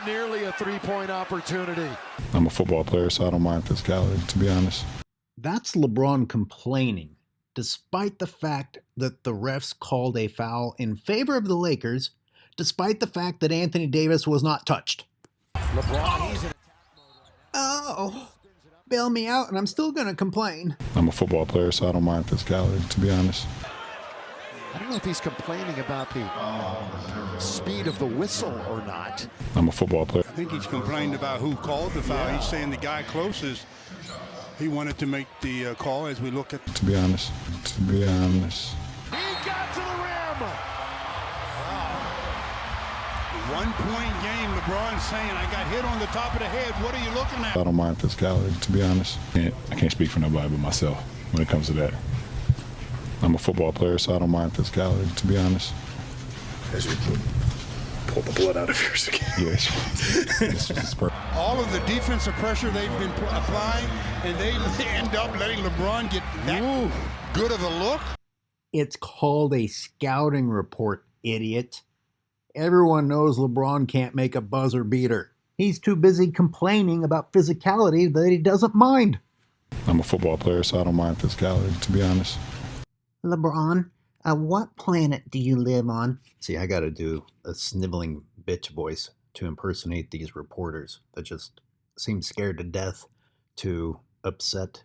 nearly a three-point opportunity. I'm a football player, so I don't mind physicality, to be honest. That's LeBron complaining, despite the fact that the refs called a foul in favor of the Lakers, despite the fact that Anthony Davis was not touched. LeBron, he's in attack mode right now. Oh, bail me out and I'm still going to complain. I'm a football player, so I don't mind physicality, to be honest. I don't know if he's complaining about the speed of the whistle or not. I'm a football player. I think he's complaining about who called the foul. He's saying the guy closest, he wanted to make the call as we look at. To be honest. He got to the rim. 1-point game, LeBron saying, I got hit on the top of the head. What are you looking at? I don't mind physicality, to be honest. I can't speak for nobody but myself when it comes to that. I'm a football player, so I don't mind physicality, to be honest. As you pull the blood out of yours again. Yeah, it's perfect. All of the defensive pressure they've been applying, and they end up letting LeBron get that good of a look. It's called a scouting report, idiot. Everyone knows LeBron can't make a buzzer beater. He's too busy complaining about physicality that he doesn't mind. I'm a football player, so I don't mind physicality, to be honest. LeBron, what planet do you live on? See, I gotta do a sniveling bitch voice to impersonate these reporters that just seem scared to death to upset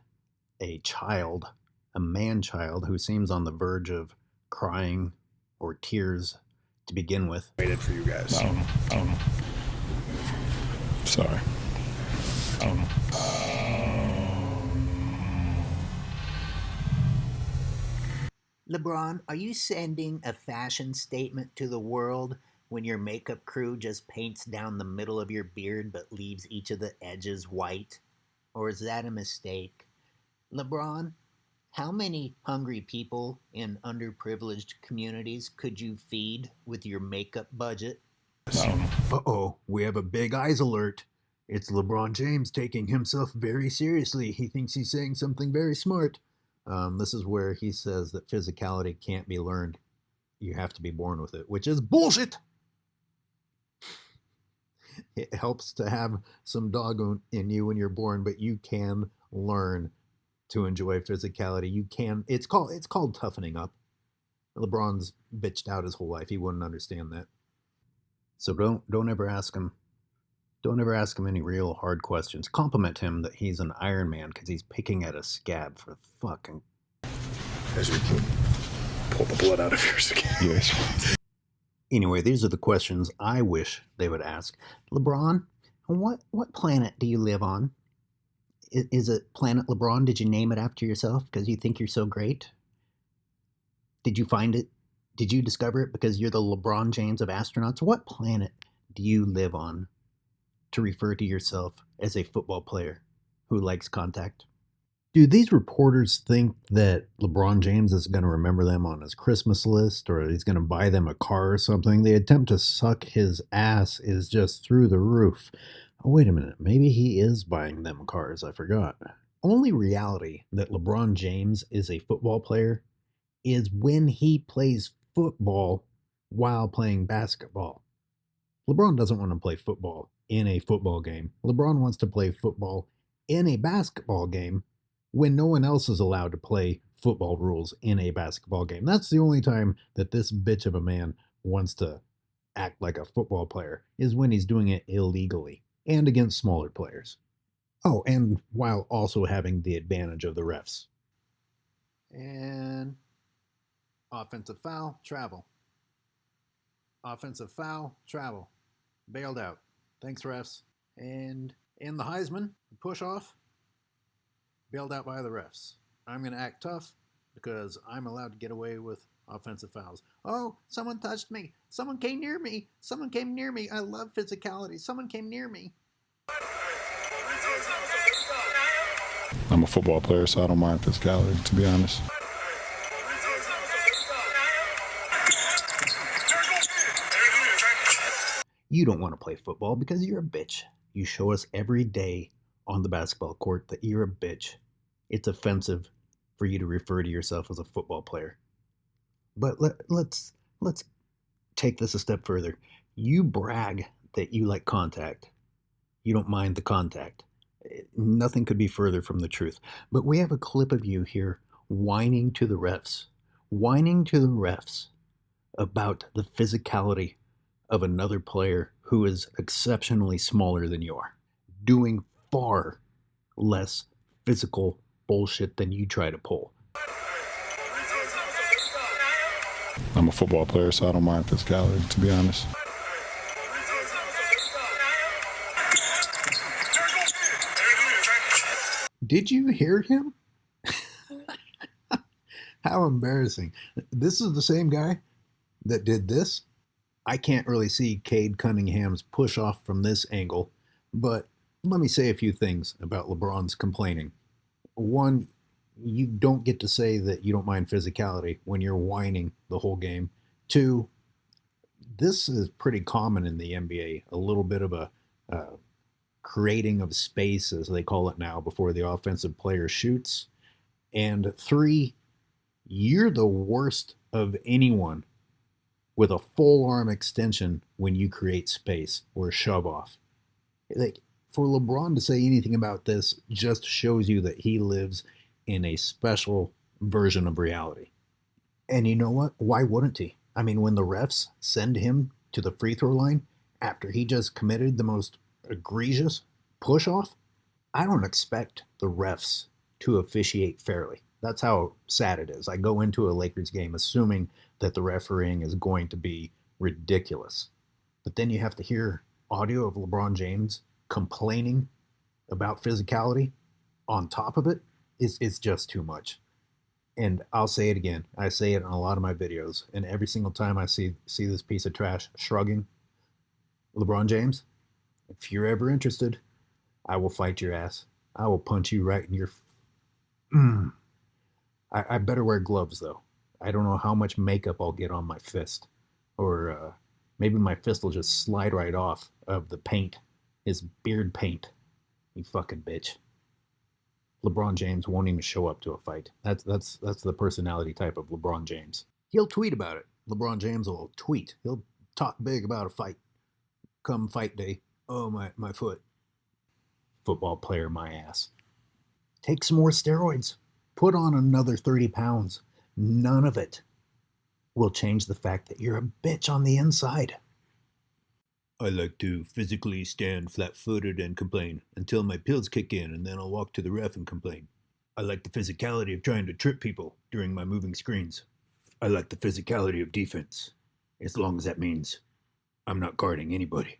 a child, a man-child who seems on the verge of crying or tears to begin with. Waited for you guys. I don't know. Sorry. I don't know. LeBron, are you sending a fashion statement to the world when your makeup crew just paints down the middle of your beard but leaves each of the edges white? Or is that a mistake? LeBron, how many hungry people in underprivileged communities could you feed with your makeup budget? I don't know. Uh-oh, we have a big eyes alert. It's LeBron James taking himself very seriously. He thinks he's saying something very smart. This is where he says that physicality can't be learned. You have to be born with it, which is bullshit. It helps to have some dog in you when you're born, but you can learn to enjoy physicality. You can. It's called toughening up. LeBron's bitched out his whole life. He wouldn't understand that. So don't ever ask him. Don't ever ask him any real hard questions. Compliment him that he's an Iron Man because he's picking at a scab for fucking. As you pull the blood out of yours again. Yeah, Anyway, these are the questions I wish they would ask. LeBron, what planet do you live on? Is it Planet LeBron? Did you name it after yourself because you think you're so great? Did you find it? Did you discover it because you're the LeBron James of astronauts? What planet do you live on to refer to yourself as a football player who likes contact? Do these reporters think that LeBron James is going to remember them on his Christmas list or he's going to buy them a car or something? The attempt to suck his ass is just through the roof. Oh, wait a minute. Maybe he is buying them cars. I forgot. Only reality that LeBron James is a football player is when he plays football while playing basketball. LeBron doesn't want to play football in a football game. LeBron wants to play football in a basketball game when no one else is allowed to play football rules in a basketball game. That's the only time that this bitch of a man wants to act like a football player, is when he's doing it illegally and against smaller players. Oh, and while also having the advantage of the refs. And offensive foul, travel. Offensive foul, travel. Bailed out. Thanks, refs. And in the Heisman, push off, bailed out by the refs. I'm going to act tough because I'm allowed to get away with offensive fouls. Oh, someone touched me. Someone came near me. Someone came near me. I love physicality. Someone came near me. I'm a football player, so I don't mind physicality, to be honest. You don't want to play football because you're a bitch. You show us every day on the basketball court that you're a bitch. It's offensive for you to refer to yourself as a football player. But let's take this a step further. You brag that you like contact. You don't mind the contact. Nothing could be further from the truth. But we have a clip of you here whining to the refs about the physicality of another player who is exceptionally smaller than you are, doing far less physical bullshit than you try to pull. I'm a football player, so I don't mind physicality, to be honest. Did you hear him? How embarrassing. This is the same guy that did this. I can't really see Cade Cunningham's push off from this angle, but let me say a few things about LeBron's complaining. One, you don't get to say that you don't mind physicality when you're whining the whole game. Two, this is pretty common in the NBA, a little bit of a creating of space, as they call it now, before the offensive player shoots. And three, you're the worst of anyone with a full arm extension when you create space or shove off. Like, for LeBron to say anything about this just shows you that he lives in a special version of reality. And you know what? Why wouldn't he? I mean, when the refs send him to the free throw line after he just committed the most egregious push off, I don't expect the refs to officiate fairly. That's how sad it is. I go into a Lakers game assuming that the refereeing is going to be ridiculous. But then you have to hear audio of LeBron James complaining about physicality on top of it. It's just too much. And I'll say it again. I say it in a lot of my videos. And every single time I see this piece of trash shrugging, LeBron James, if you're ever interested, I will fight your ass. I will punch you right in your... I better wear gloves, though. I don't know how much makeup I'll get on my fist. Or maybe my fist will just slide right off of the paint. His beard paint. You fucking bitch. LeBron James won't even show up to a fight. That's the personality type of LeBron James. He'll tweet about it. LeBron James will tweet. He'll talk big about a fight. Come fight day. Oh, my foot. Football player, my ass. Take some more steroids. Put on another 30 pounds. None of it will change the fact that you're a bitch on the inside. I like to physically stand flat-footed and complain until my pills kick in, and then I'll walk to the ref and complain. I like the physicality of trying to trip people during my moving screens. I like the physicality of defense, as long as that means I'm not guarding anybody.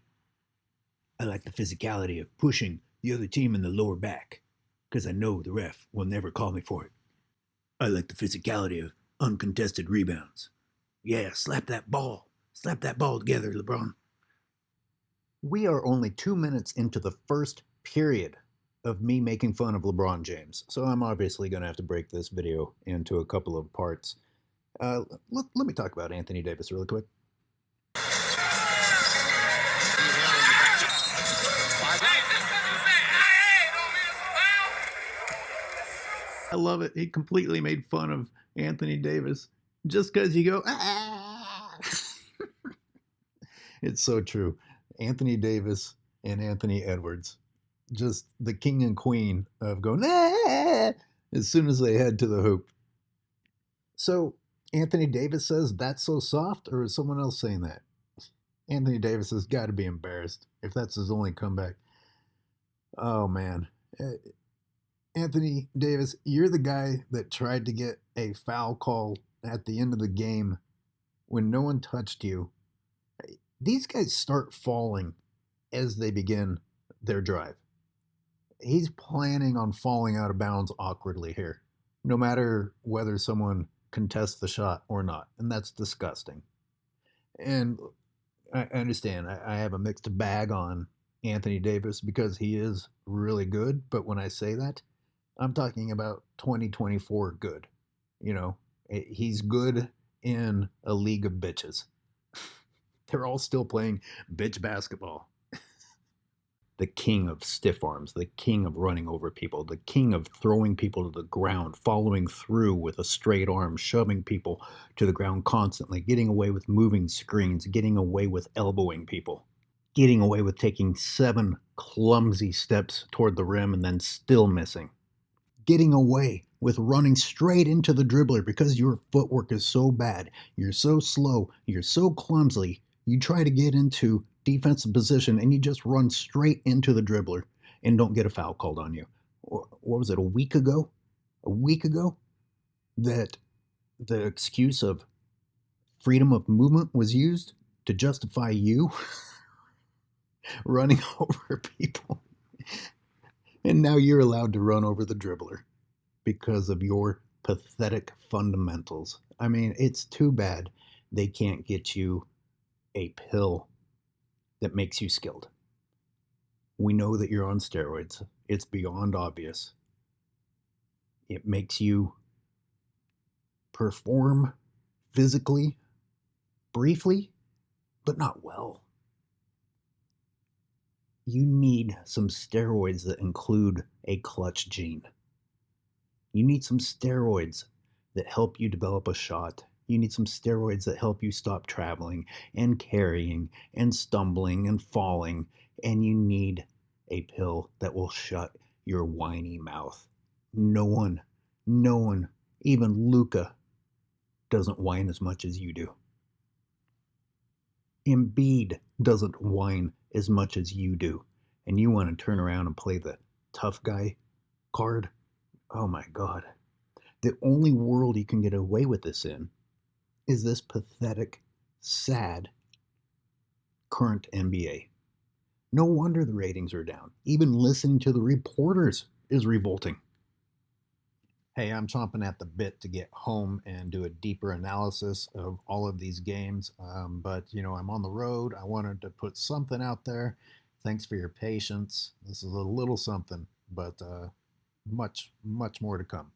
I like the physicality of pushing the other team in the lower back, because I know the ref will never call me for it. I like the physicality of uncontested rebounds. Yeah, slap that ball. Slap that ball together, LeBron. We are only 2 minutes into the first period of me making fun of LeBron James, so I'm obviously going to have to break this video into a couple of parts. Let me talk about Anthony Davis really quick. I love it. He completely made fun of Anthony Davis just because you go, ah! It's so true. Anthony Davis and Anthony Edwards, just the king and queen of going, ah! As soon as they head to the hoop. So Anthony Davis says that's so soft, or is someone else saying that? Anthony Davis has got to be embarrassed if that's his only comeback. Oh, man. Anthony Davis, you're the guy that tried to get a foul call at the end of the game when no one touched you. These guys start falling as they begin their drive. He's planning on falling out of bounds awkwardly here, no matter whether someone contests the shot or not, and that's disgusting. And I understand, I have a mixed bag on Anthony Davis because he is really good, but when I say that, I'm talking about 2024 good. You know, he's good in a league of bitches. They're all still playing bitch basketball. The king of stiff arms, the king of running over people, the king of throwing people to the ground, following through with a straight arm, shoving people to the ground constantly, getting away with moving screens, getting away with elbowing people. getting away with taking 7 clumsy steps toward the rim and then still missing, getting away with running straight into the dribbler because your footwork is so bad, you're so slow, you're so clumsy, you try to get into defensive position and you just run straight into the dribbler and don't get a foul called on you. What was it, a week ago? A week ago that the excuse of freedom of movement was used to justify you running over people. And now you're allowed to run over the dribbler because of your pathetic fundamentals. I mean, it's too bad they can't get you a pill that makes you skilled. We know that you're on steroids. It's beyond obvious. It makes you perform physically, briefly, but not well. You need some steroids that include a clutch gene. You need some steroids that help you develop a shot. You need some steroids that help you stop traveling and carrying and stumbling and falling. And you need a pill that will shut your whiny mouth. No one, even Luca, doesn't whine as much as you do. Embiid doesn't whine as much as you do. And you want to turn around and play the tough guy card? Oh my God. The only world you can get away with this in is this pathetic, sad, current NBA. No wonder the ratings are down. Even listening to the reporters is revolting. Hey, I'm chomping at the bit to get home and do a deeper analysis of all of these games. But, I'm on the road. I wanted to put something out there. Thanks for your patience. This is a little something, but much, much more to come.